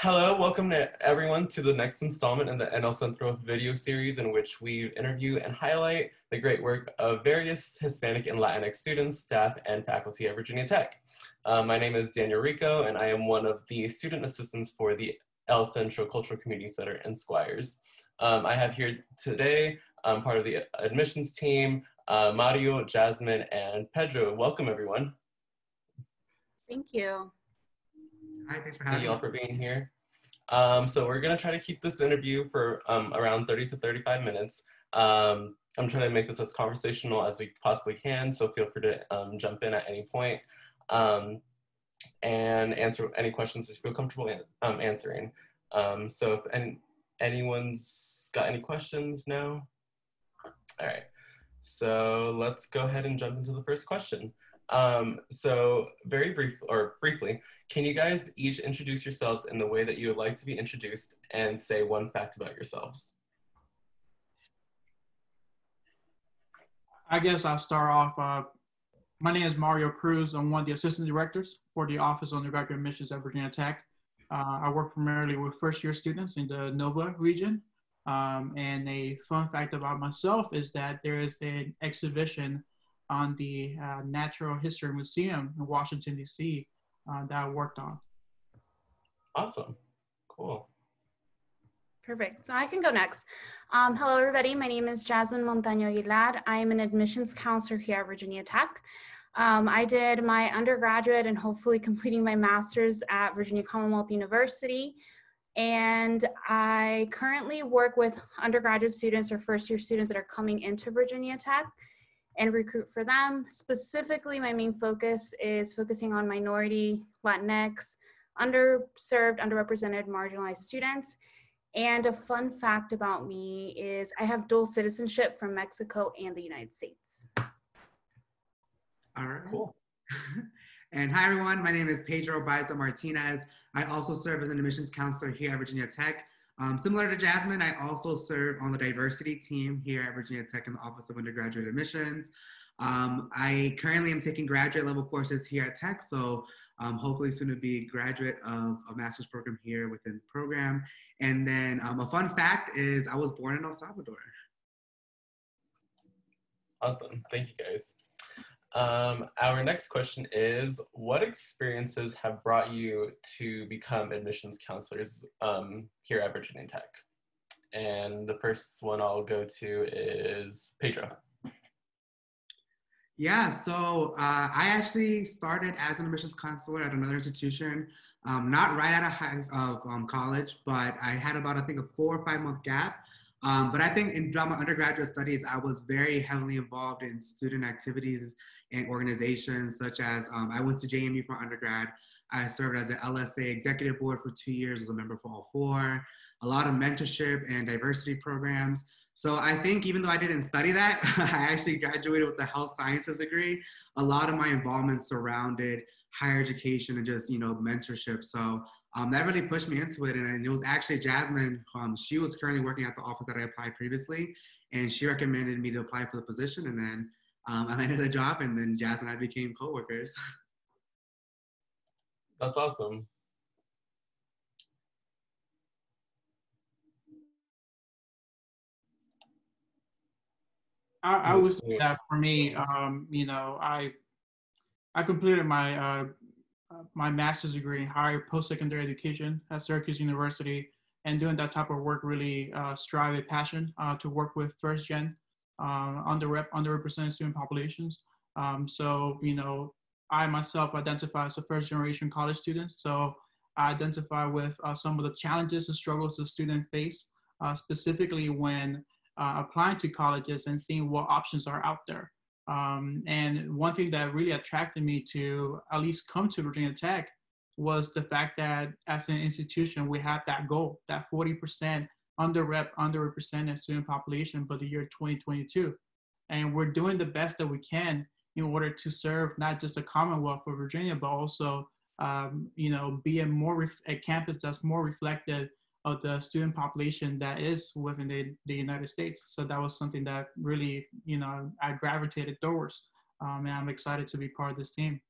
Hello, welcome to everyone to the next installment in the En El Centro video series in which we interview and highlight the great work of various Hispanic and Latinx students, staff, and faculty at Virginia Tech. My name is Daniel Rico, and I am one of the student assistants for the El Centro Cultural Community Center in Squires. I have here today part of the admissions team, Mario, Jazmin, and Pedro. Welcome, everyone. Thank you. Hi, thanks for having me. Thank you all for being here. So we're gonna try to keep this interview for around 30 to 35 minutes. I'm trying to make this as conversational as we possibly can, so feel free to jump in at any point and answer any questions that you feel comfortable answering. So if anyone's got any questions now? All right, so let's go ahead and jump into the first question. So briefly, can you guys each introduce yourselves in the way that you would like to be introduced and say one fact about yourselves? I guess I'll start off. My name is Mario Cruz. I'm one of the assistant directors for the Office of Undergraduate Admissions at Virginia Tech. I work primarily with first-year students in the Nova region. And a fun fact about myself is that there is an exhibition on the Natural History Museum in Washington, D.C. That I worked on. Awesome, cool. Perfect, so I can go next. Hello everybody, my name is Jazmin Montaño Aguilar. I am an admissions counselor here at Virginia Tech. I did my undergraduate and hopefully completing my master's at Virginia Commonwealth University. And I currently work with undergraduate students or first year students that are coming into Virginia Tech and recruit for them. Specifically, my main focus is focusing on minority, Latinx, underserved, underrepresented, marginalized students. And a fun fact about me is I have dual citizenship from Mexico and the United States. All right, cool. And hi everyone, my name is Pedro Baiza Martinez. I also serve as an admissions counselor here at Virginia Tech. Similar to Jazmin, I also serve on the diversity team here at Virginia Tech in the Office of Undergraduate Admissions. I currently am taking graduate level courses here at Tech, so hopefully soon to be a graduate of a master's program here within the program. And then a fun fact is I was born in El Salvador. Awesome, thank you guys. Our next question is, what experiences have brought you to become admissions counselors here at Virginia Tech? And the first one I'll go to is Pedro. Yeah, so I actually started as an admissions counselor at another institution, not right out of college, but I had about, I think, a 4 or 5 month gap. But I think in my undergraduate studies, I was very heavily involved in student activities and organizations, such as I went to JMU for undergrad. I served as the LSA executive board for 2 years, was a member for all 4, a lot of mentorship and diversity programs. So I think even though I didn't study that, I actually graduated with a health sciences degree. A lot of my involvement surrounded higher education and just, mentorship. So that really pushed me into it. And it was actually Jazmin. She was currently working at the office that I applied previously, and she recommended me to apply for the position. And then I landed the job, and then Jazz and I became coworkers. That's awesome. I would say that for me, I completed my my master's degree in higher post-secondary education at Syracuse University, and doing that type of work really strive a passion to work with first-gen underrepresented student populations. So, I myself identify as a first-generation college student, so I identify with some of the challenges and struggles the students face, specifically when applying to colleges and seeing what options are out there. And one thing that really attracted me to at least come to Virginia Tech was the fact that as an institution, we have that goal, that 40% underrepresented student population by the year 2022. And we're doing the best that we can in order to serve not just the Commonwealth of Virginia, but also, be a campus that's more reflective of the student population that is within the United States. So that was something that really, I gravitated towards, and I'm excited to be part of this team.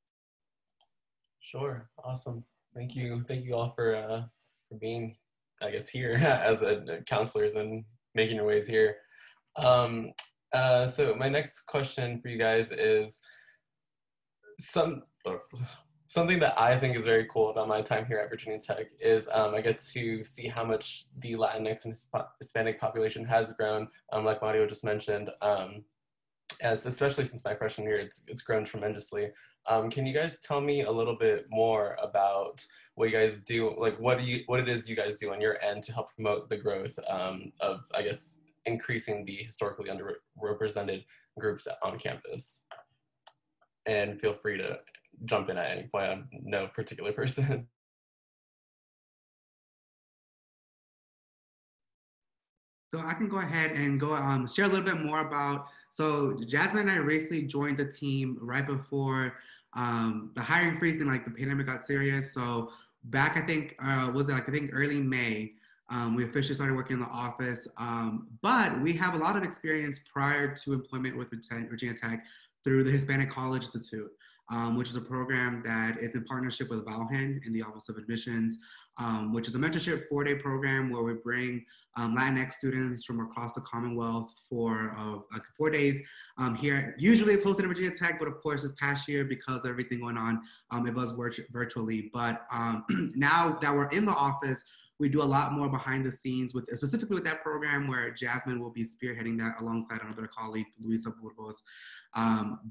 Sure, awesome. Thank you all for for being, I guess, here as counselors and making your ways here. So my next question for you guys is something that I think is very cool about my time here at Virginia Tech is I get to see how much the Latinx and Hispanic population has grown, like Mario just mentioned, as especially since my freshman year, it's grown tremendously. Can you guys tell me a little bit more about what you guys do, like what it is you guys do on your end to help promote the growth of, I guess, increasing the historically underrepresented groups on campus? And feel free to jump in at any point. I'm no particular person. So I can go ahead and go share a little bit more about, so Jazmin and I recently joined the team right before the hiring freeze and like the pandemic got serious. So back, I think, early May, we officially started working in the office. But we have a lot of experience prior to employment with Virginia Tech through the Hispanic College Institute, which is a program that is in partnership with Valhen in the Office of Admissions, which is a mentorship 4-day program where we bring Latinx students from across the Commonwealth for like 4 days here. Usually it's hosted at Virginia Tech, but of course this past year, because of everything going on, it was virtually. But now that we're in the office, we do a lot more behind the scenes with, specifically with that program, where Jazmin will be spearheading that alongside another colleague, Luisa Burgos.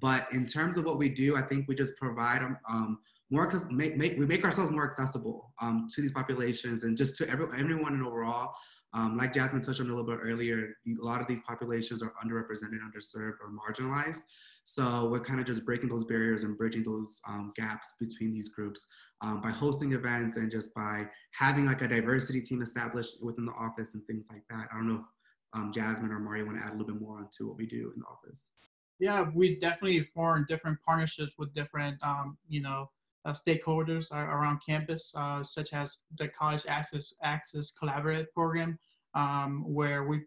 But in terms of what we do, I think we just provide we make ourselves more accessible to these populations and just to everyone and overall. Like Jazmin touched on a little bit earlier, a lot of these populations are underrepresented, underserved, or marginalized. So we're kind of just breaking those barriers and bridging those gaps between these groups by hosting events and just by having like a diversity team established within the office and things like that. I don't know if Jazmin or Mario want to add a little bit more onto what we do in the office. Yeah, we definitely form different partnerships with different, stakeholders around campus, such as the College Access Collaborative Program, where we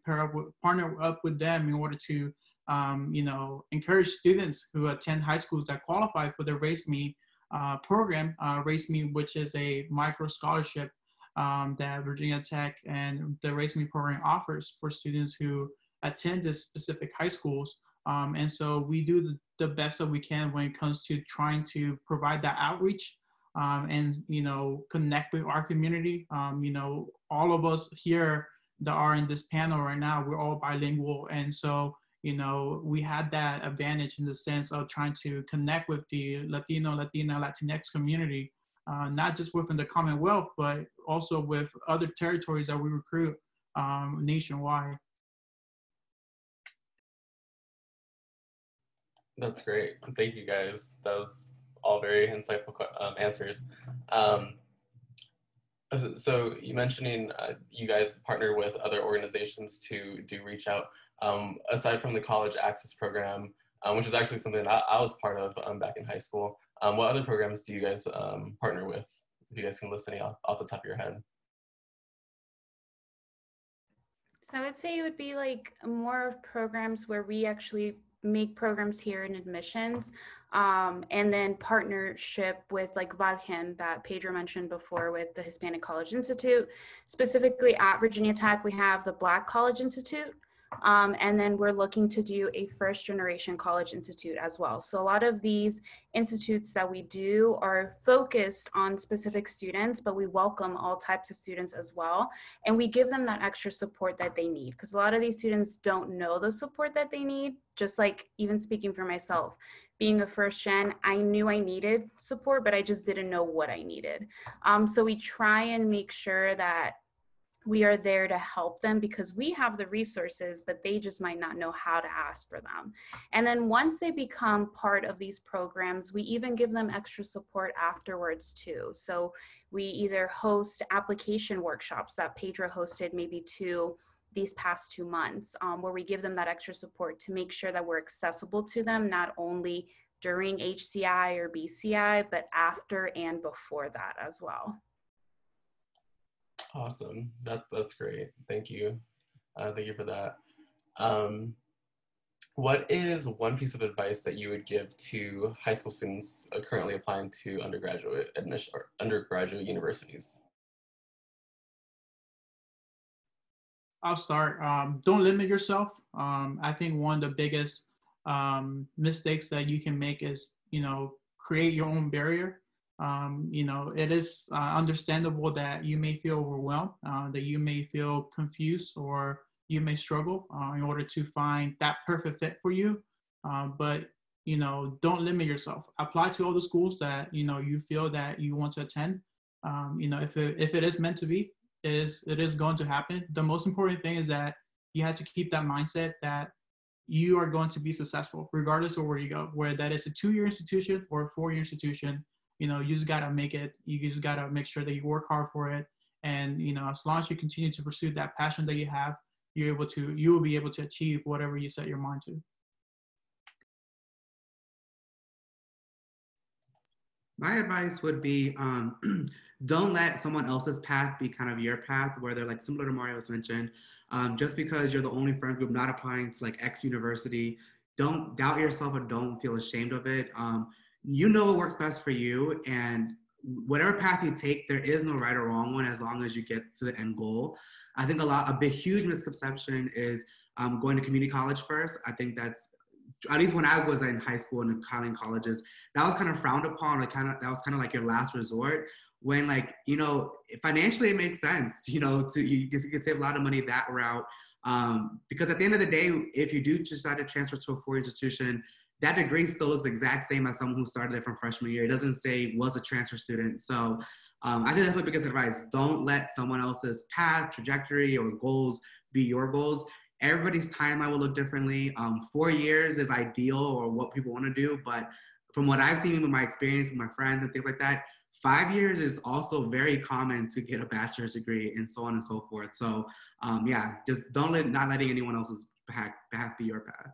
partner up with them in order to, encourage students who attend high schools that qualify for the Race Me program, Race Me, which is a micro scholarship that Virginia Tech and the Race Me program offers for students who attend this specific high schools. And so we do the best that we can when it comes to trying to provide that outreach and, connect with our community. All of us here that are in this panel right now, we're all bilingual. And so, we had that advantage in the sense of trying to connect with the Latino, Latina, Latinx community, not just within the Commonwealth, but also with other territories that we recruit nationwide. That's great. Thank you, guys. That was all very insightful answers. So you mentioning you guys partner with other organizations to do reach out. Aside from the College Access Program, which is actually something I was part of back in high school, what other programs do you guys partner with? If you guys can list any off the top of your head. So I would say it would be like more of programs where we actually make programs here in admissions, and then partnership with like Valhen that Pedro mentioned before with the Hispanic College Institute. Specifically at Virginia Tech, we have the Black College Institute, and then we're looking to do a first generation college institute as well. So a lot of these institutes that we do are focused on specific students, but we welcome all types of students as well. And we give them that extra support that they need, because a lot of these students don't know the support that they need. Just like even speaking for myself, being a first gen, I knew I needed support, but I just didn't know what I needed. So we try and make sure that we are there to help them because we have the resources, but they just might not know how to ask for them. And then once they become part of these programs, we even give them extra support afterwards too. So we either host application workshops that Pedro hosted maybe these past 2 months, where we give them that extra support to make sure that we're accessible to them, not only during HCI or BCI, but after and before that as well. Awesome. That's great. Thank you. Thank you for that. What is one piece of advice that you would give to high school students currently applying to undergraduate admission or undergraduate universities? I'll start. Don't limit yourself. I think one of the biggest mistakes that you can make is, create your own barrier. It is understandable that you may feel overwhelmed, that you may feel confused, or you may struggle in order to find that perfect fit for you. But don't limit yourself. Apply to all the schools that you feel that you want to attend. If it is meant to be, it is going to happen. The most important thing is that you have to keep that mindset that you are going to be successful regardless of where you go, whether that is a 2-year institution or a 4-year institution. You just got to make it. You just got to make sure that you work hard for it. And, as long as you continue to pursue that passion that you have, you will be able to achieve whatever you set your mind to. My advice would be, don't let someone else's path be kind of your path, where they're like, similar to Mario's mentioned, just because you're the only friend group not applying to like X university, don't doubt yourself or don't feel ashamed of it. You know what works best for you, and whatever path you take, there is no right or wrong one as long as you get to the end goal. I think a big, huge misconception is going to community college first. I think that's, at least when I was in high school and in colleges, that was kind of frowned upon. That was kind of like your last resort. When financially it makes sense, you can save a lot of money that route. Because at the end of the day, if you do decide to transfer to a 4-year institution, that degree still looks the exact same as someone who started it from freshman year. It doesn't say was a transfer student. So I think that's my biggest advice. Don't let someone else's path, trajectory, or goals be your goals. Everybody's timeline will look differently. 4 years is ideal, or what people want to do. But from what I've seen with my experience with my friends and things like that, 5 years is also very common to get a bachelor's degree, and so on and so forth. So just not letting anyone else's path be your path.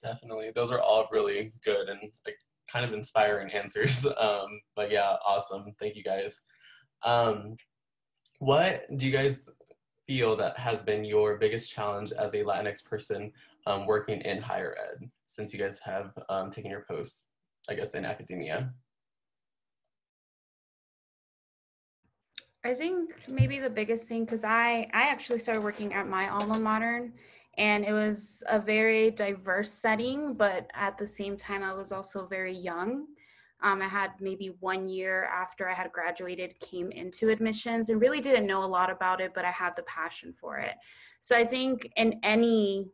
Definitely. Those are all really good and like kind of inspiring answers. But yeah, awesome. Thank you guys. What do you guys feel that has been your biggest challenge as a Latinx person working in higher ed, since you guys have taken your posts, I guess, in academia? I think maybe the biggest thing, because I actually started working at my alma mater, and it was a very diverse setting, but at the same time, I was also very young. I had maybe 1 year after I had graduated, came into admissions and really didn't know a lot about it, but I had the passion for it. So I think in any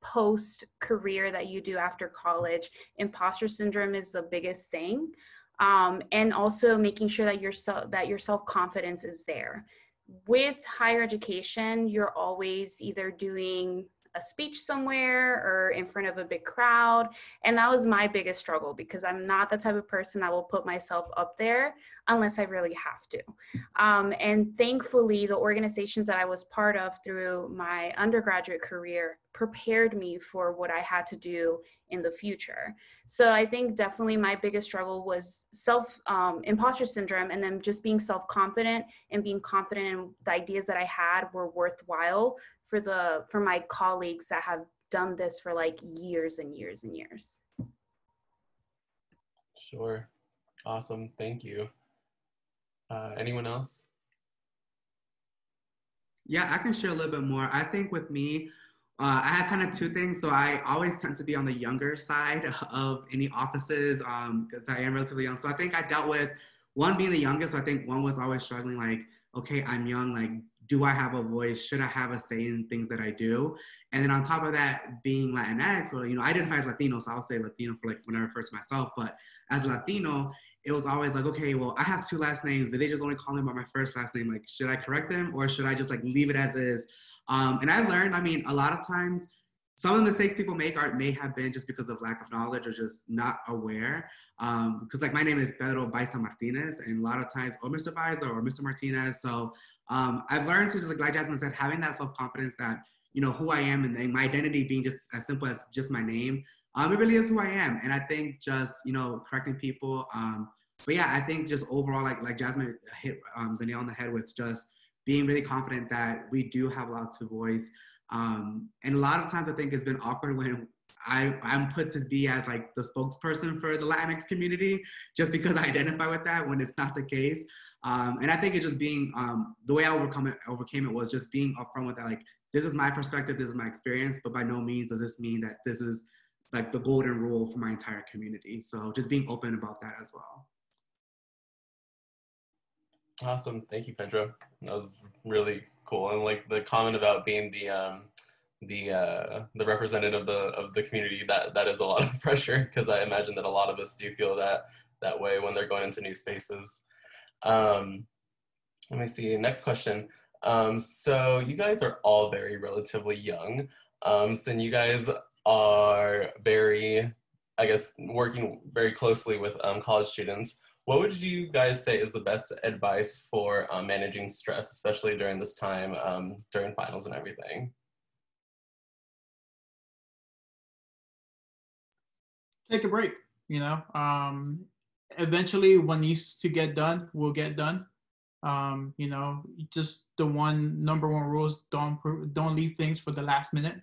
post-career that you do after college, imposter syndrome is the biggest thing. And also making sure that your self-confidence is there. With higher education, you're always either doing a speech somewhere or in front of a big crowd. And that was my biggest struggle, because I'm not the type of person that will put myself up there unless I really have to. And thankfully, the organizations that I was part of through my undergraduate career prepared me for what I had to do in the future. So I think definitely my biggest struggle was imposter syndrome, and then just being self-confident and being confident in the ideas that I had were worthwhile for my colleagues that have done this for like years and years and years. Sure. Awesome. Thank you. Anyone else? Yeah, I can share a little bit more. I think with me, I had kind of two things. So I always tend to be on the younger side of any offices because I am relatively young. So I think I dealt with one being the youngest. So I think one was always struggling like, okay, I'm young. Like, do I have a voice? Should I have a say in things that I do? And then on top of that, being Latinx, or, I identify as Latino, so I'll say Latino for like when I refer to myself. But as a Latino, it was always like, okay, well, I have two last names, but they just only call me by my first last name. Like, should I correct them, or should I just like leave it as is? And I learned, a lot of times, some of the mistakes people make may have been just because of lack of knowledge or just not aware. Because like my name is Pedro Baiza Martinez, and a lot of times, or Mr. Baiza or Mr. Martinez. So I've learned to just like Jazmin said, having that self-confidence that, who I am and my identity being just as simple as just my name. It really is who I am. And I think just, correcting people. But yeah, I think just overall, like Jazmin hit the nail on the head with just being really confident that we do have lots of voice. And a lot of times I think it's been awkward when I'm put to be as like the spokesperson for the Latinx community just because I identify with that when it's not the case. And I think it's just being, the way I overcame it was just being upfront with that, like, this is my perspective, this is my experience, but by no means does this mean that this is like the golden rule for my entire community. So just being open about that as well. Awesome, thank you, Pedro. That was really cool. And like the comment about being the representative of the community, that is a lot of pressure, because I imagine that a lot of us do feel that way when they're going into new spaces. Let me see, next question. So you guys are all very relatively young. So you guys are very, I guess, working very closely with college students. What would you guys say is the best advice for managing stress, especially during this time, during finals and everything? Take a break, you know. Eventually what needs to get done will get done. You know, just the number one rule is don't leave things for the last minute,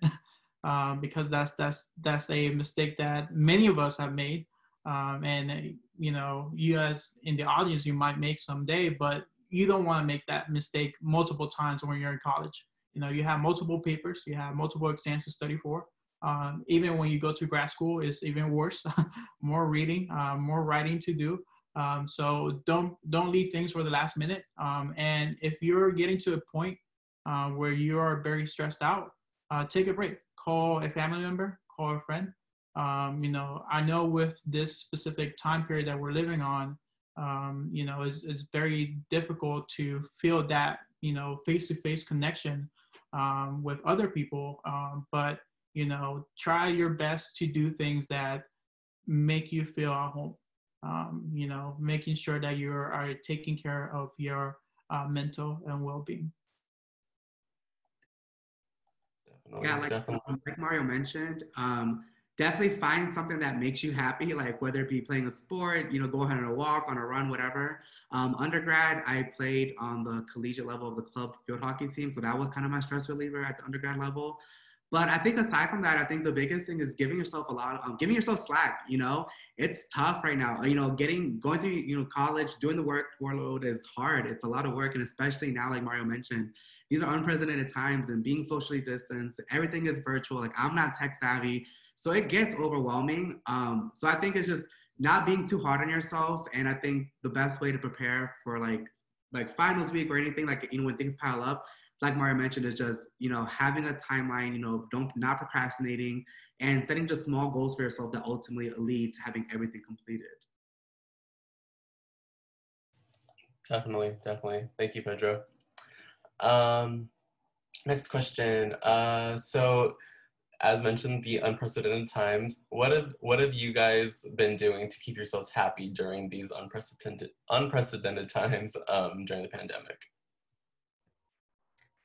because that's a mistake that many of us have made. And you know, you guys in the audience, you might make someday, but you don't want to make that mistake multiple times when you're in college. You know, you have multiple papers, you have multiple exams to study for. Even when you go to grad school, it's even worse. More reading, more writing to do. So don't leave things for the last minute. And if you're getting to a point where you are very stressed out, take a break. Call a family member, call a friend. You know, I know with this specific time period that we're living on, you know, it's very difficult to feel that, you know, face-to-face connection with other people. But, you know, try your best to do things that make you feel at home. You know, making sure that you are taking care of your mental and well-being. Like Mario mentioned, definitely find something that makes you happy, like whether it be playing a sport, you know, go ahead on a walk, on a run, whatever. Undergrad, I played on the collegiate level of the club field hockey team, so that was kind of my stress reliever at the undergrad level. But I think aside from that, I think the biggest thing is giving yourself giving yourself slack. You know, it's tough right now. You know, going through, you know, college, doing the workload is hard. It's a lot of work. And especially now, like Mario mentioned, these are unprecedented times and being socially distanced, everything is virtual. Like, I'm not tech savvy, so it gets overwhelming. So I think it's just not being too hard on yourself. And I think the best way to prepare for like finals week or anything, like, you know, when things pile up, like Mario mentioned, is just, you know, having a timeline, you know, not procrastinating and setting just small goals for yourself that ultimately lead to having everything completed. Definitely. Thank you, Pedro. Next question. So as mentioned, the unprecedented times, what have you guys been doing to keep yourselves happy during these unprecedented times during the pandemic?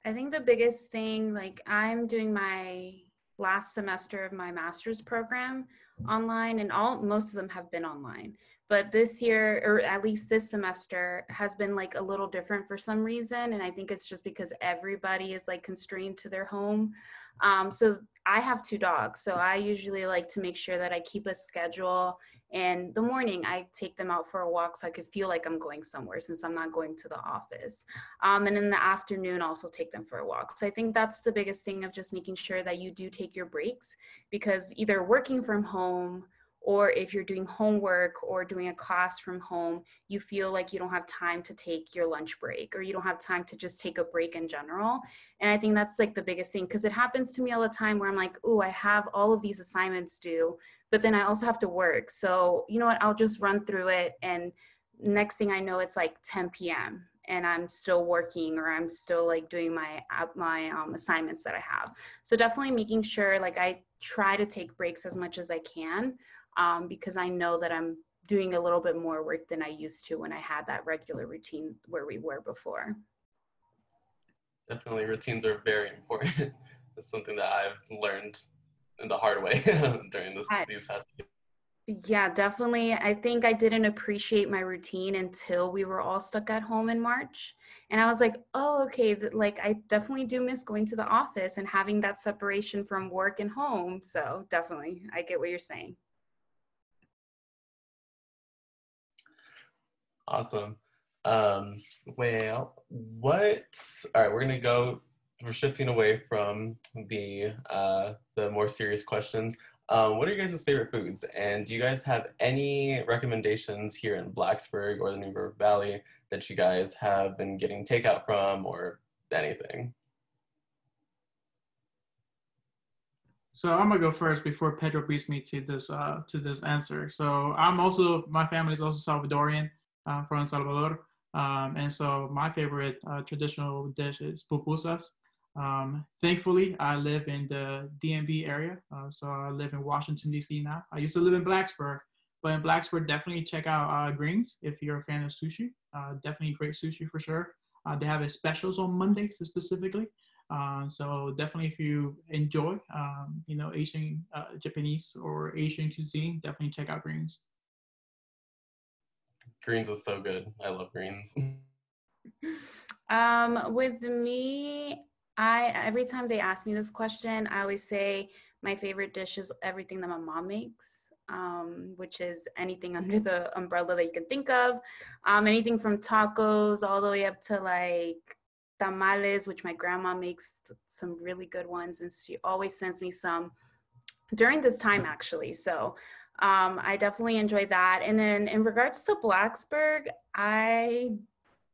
I think the biggest thing, like, I'm doing my last semester of my master's program online, and most of them have been online. But this year, or at least this semester, has been like a little different for some reason. And I think it's just because everybody is like constrained to their home. So I have 2 dogs. So I usually like to make sure that I keep a schedule. And the morning I take them out for a walk so I could feel like I'm going somewhere since I'm not going to the office. And in the afternoon, also take them for a walk. So I think that's the biggest thing, of just making sure that you do take your breaks, because either working from home, or if you're doing homework or doing a class from home, you feel like you don't have time to take your lunch break, or you don't have time to just take a break in general. And I think that's like the biggest thing, because it happens to me all the time where I'm like, oh, I have all of these assignments due, but then I also have to work. So you know what, I'll just run through it. And next thing I know, it's like 10 p.m. and I'm still working, or I'm still like doing my assignments that I have. So definitely making sure, like, I try to take breaks as much as I can, because I know that I'm doing a little bit more work than I used to when I had that regular routine where we were before. Definitely, routines are very important. It's something that I've learned in the hard way during these past years. Yeah, definitely. I think I didn't appreciate my routine until we were all stuck at home in March. And I was like, oh, okay, like I definitely do miss going to the office and having that separation from work and home. So definitely, I get what you're saying. Awesome. Well, all right, we're shifting away from the more serious questions. What are your guys' favorite foods? And do you guys have any recommendations here in Blacksburg or the New River Valley that you guys have been getting takeout from or anything? So I'm gonna go first before Pedro beats me to this answer. So my family is also Salvadorian, from El Salvador, and so my favorite traditional dish is pupusas. Thankfully, I live in the DMV area, so I live in Washington D.C. now. I used to live in Blacksburg, but in Blacksburg, definitely check out Greens if you're a fan of sushi. Definitely great sushi for sure. They have a specials on Mondays specifically. So definitely if you enjoy, Asian, Japanese or Asian cuisine, definitely check out Greens. Greens is so good. I love greens. With me, every time they ask me this question, I always say my favorite dish is everything that my mom makes, which is anything under the umbrella that you can think of. Anything from tacos all the way up to like tamales, which my grandma makes some really good ones, and she always sends me some during this time actually. So I definitely enjoy that. And then in regards to Blacksburg, I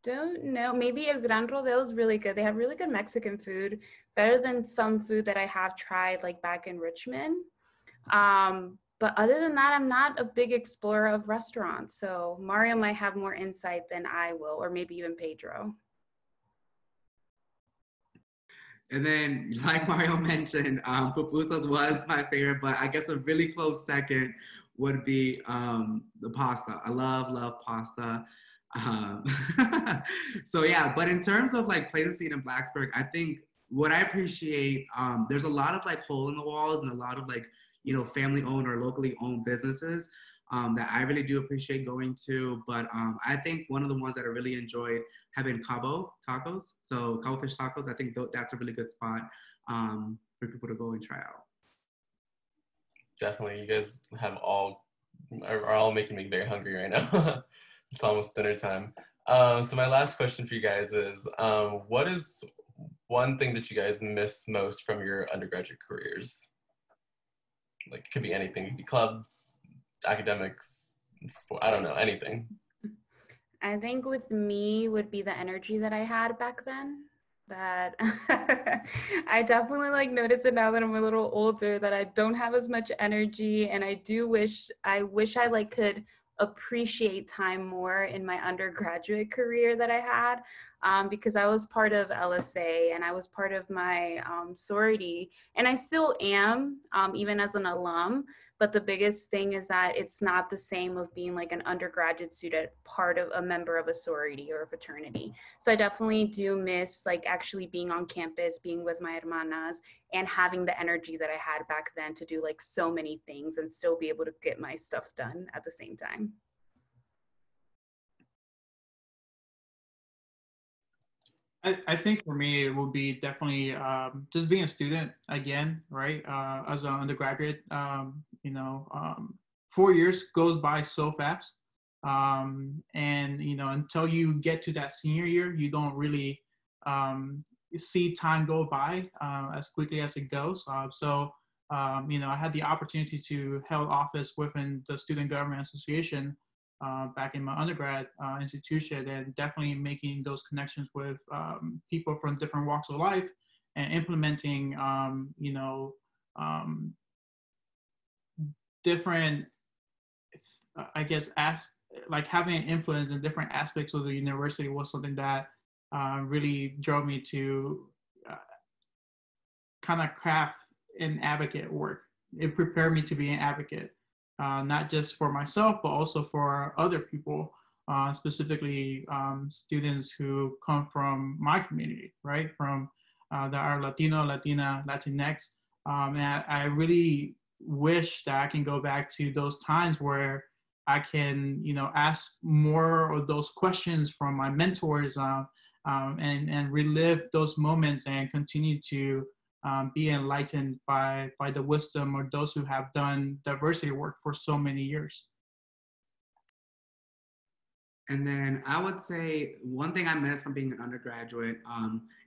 don't know. Maybe El Gran Rodeo is really good. They have really good Mexican food, better than some food that I have tried like back in Richmond. But other than that, I'm not a big explorer of restaurants. So Mario might have more insight than I will, or maybe even Pedro. And then, like Mario mentioned, pupusas was my favorite, but I guess a really close second would be the pasta. I love pasta. Um, so yeah, but in terms of like place to see it in Blacksburg, I think what I appreciate, there's a lot of like hole in the walls and a lot of like, family owned or locally owned businesses that I really do appreciate going to. But I think one of the ones that I really enjoyed having Cabo tacos. So Cabo fish tacos, I think that's a really good spot for people to go and try out. Definitely, you guys are all making me very hungry right now. It's almost dinner time. So my last question for you guys is, what is one thing that you guys miss most from your undergraduate careers? Like, it could be anything. It could be clubs, academics, sport, I don't know, anything. I think with me would be the energy that I had back then. That I definitely like notice it now that I'm a little older, that I don't have as much energy, and I wish I like could appreciate time more in my undergraduate career that I had, because I was part of LSA and I was part of my sorority, and I still am, even as an alum. But the biggest thing is that it's not the same of being like an undergraduate student, part of a member of a sorority or a fraternity. So I definitely do miss like actually being on campus, being with my hermanas, and having the energy that I had back then to do like so many things and still be able to get my stuff done at the same time. I think for me, it would be definitely just being a student again, right? As an undergraduate, 4 years goes by so fast. And, until you get to that senior year, you don't really see time go by as quickly as it goes. I had the opportunity to hold office within the Student Government Association back in my undergrad institution, and definitely making those connections with people from different walks of life and implementing, different, I guess, like having an influence in different aspects of the university was something that really drove me to kind of craft an advocate work. It prepared me to be an advocate. Not just for myself, but also for other people, specifically students who come from my community, right? From that are Latino, Latina, Latinx. And I really wish that I can go back to those times where I can, you know, ask more of those questions from my mentors, and relive those moments and continue to be enlightened by the wisdom of those who have done diversity work for so many years. And then I would say one thing I miss from being an undergraduate,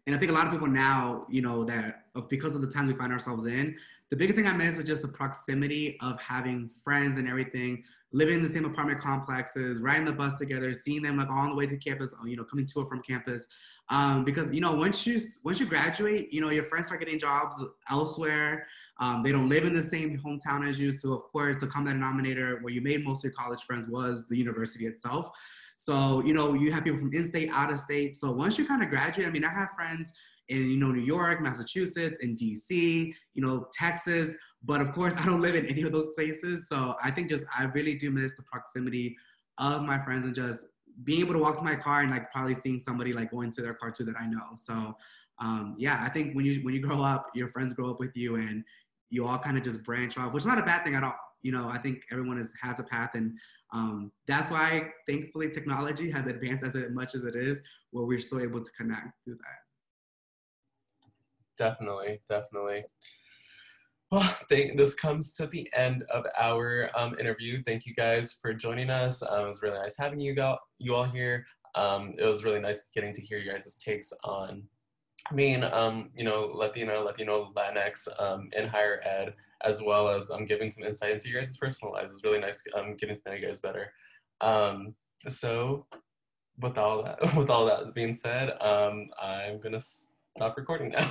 and I think a lot of people now, you know, that because of the time we find ourselves in, the biggest thing I miss is just the proximity of having friends and everything, living in the same apartment complexes, riding the bus together, seeing them like on the way to campus, you know, coming to or from campus. Because, you know, once you graduate, you know, your friends start getting jobs elsewhere. They don't live in the same hometown as you. So of course, the common denominator where you made most of your college friends was the university itself. So, you know, you have people from in-state, out-of-state. So once you kind of graduate, I mean, I have friends in, you know, New York, Massachusetts, in DC, you know, Texas. But of course, I don't live in any of those places. So I think I really do miss the proximity of my friends and just being able to walk to my car and like probably seeing somebody like going to their car too that I know. So yeah, I think when you grow up, your friends grow up with you and you all kind of just branch off, which is not a bad thing at all. You know, I think everyone has a path, and that's why thankfully technology has advanced as much as it is, where we're still able to connect through that. Definitely, definitely. Well, this comes to the end of our interview. Thank you guys for joining us. It was really nice having you all here. It was really nice getting to hear your guys' takes on being, you know, Latino, Latinx in higher ed, as well as giving some insight into your guys' personal lives. It's really nice getting to know you guys better. So with all that being said, I'm gonna stop recording now.